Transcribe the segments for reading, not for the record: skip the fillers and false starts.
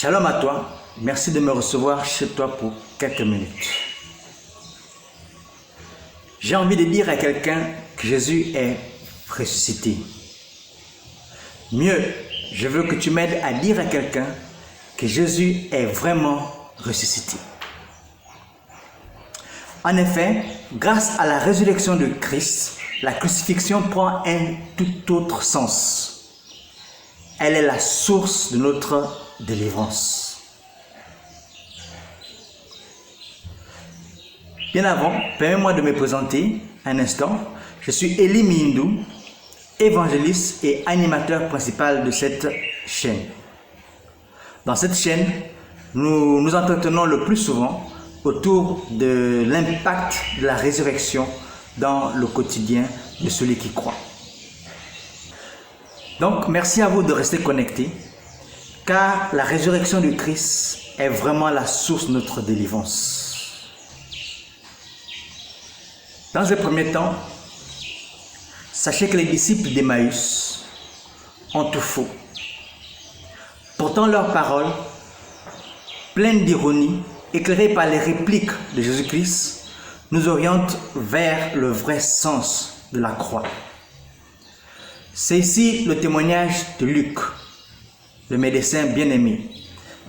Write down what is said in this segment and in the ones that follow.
Shalom à toi, merci de me recevoir chez toi pour quelques minutes. J'ai envie de dire à quelqu'un que Jésus est ressuscité. Mieux, je veux que tu m'aides à dire à quelqu'un que Jésus est vraiment ressuscité. En effet, grâce à la résurrection de Christ, la crucifixion prend un tout autre sens. Elle est la source de notre délivrance. Bien avant, permets-moi de me présenter un instant. Je suis Eli Mindou, évangéliste et animateur principal de cette chaîne. Dans cette chaîne, nous nous entretenons le plus souvent autour de l'impact de la résurrection dans le quotidien de celui qui croit. Donc, merci à vous de rester connectés, car la résurrection du Christ est vraiment la source de notre délivrance. Dans un premier temps, sachez que les disciples d'Emmaüs ont tout faux. Pourtant, leurs paroles, pleines d'ironie, éclairées par les répliques de Jésus-Christ, nous orientent vers le vrai sens de la croix. C'est ici le témoignage de Luc, le médecin bien-aimé.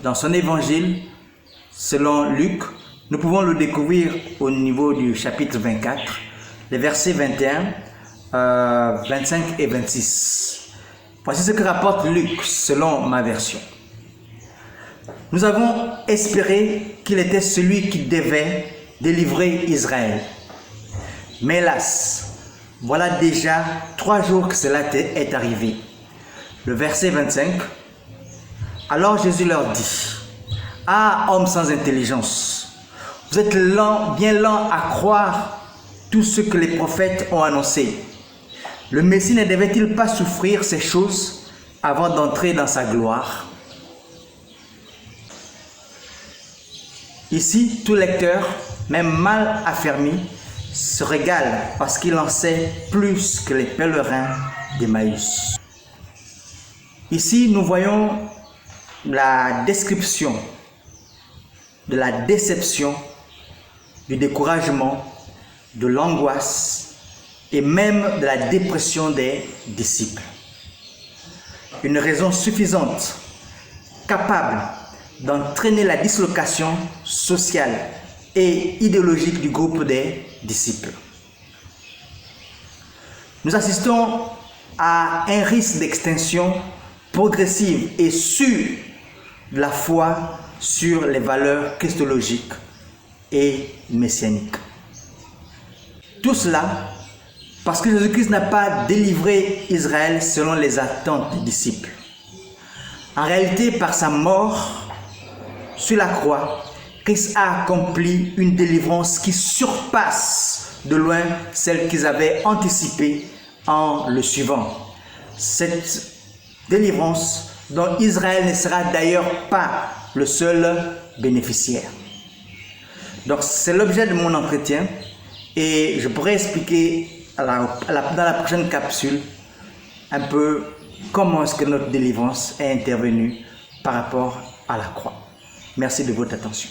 Dans son évangile, selon Luc, nous pouvons le découvrir au niveau du chapitre 24, les versets 21, 25 et 26. Voici ce que rapporte Luc selon ma version. Nous avons espéré qu'il était celui qui devait délivrer Israël. Mais hélas, voilà déjà 3 jours que cela est arrivé. Le verset 25. Alors Jésus leur dit: Ah, hommes sans intelligence, vous êtes bien lents à croire tout ce que les prophètes ont annoncé. Le Messie ne devait-il pas souffrir ces choses avant d'entrer dans sa gloire? Ici, tout lecteur, même mal affermi, se régale parce qu'il en sait plus que les pèlerins d'Emmaüs. Ici, nous voyons la description de la déception, du découragement, de l'angoisse et même de la dépression des disciples. Une raison suffisante, capable d'entraîner la dislocation sociale et idéologique du groupe des disciples. Nous assistons à un risque d'extinction progressive et sûre de la foi sur les valeurs christologiques et messianiques. Tout cela parce que Jésus-Christ n'a pas délivré Israël selon les attentes des disciples. En réalité, par sa mort sur la croix, Christ a accompli une délivrance qui surpasse de loin celle qu'ils avaient anticipée en le suivant. Cette délivrance dont Israël ne sera d'ailleurs pas le seul bénéficiaire. Donc c'est l'objet de mon entretien et je pourrais expliquer dans la prochaine capsule un peu comment est-ce que notre délivrance est intervenue par rapport à la croix. Merci de votre attention.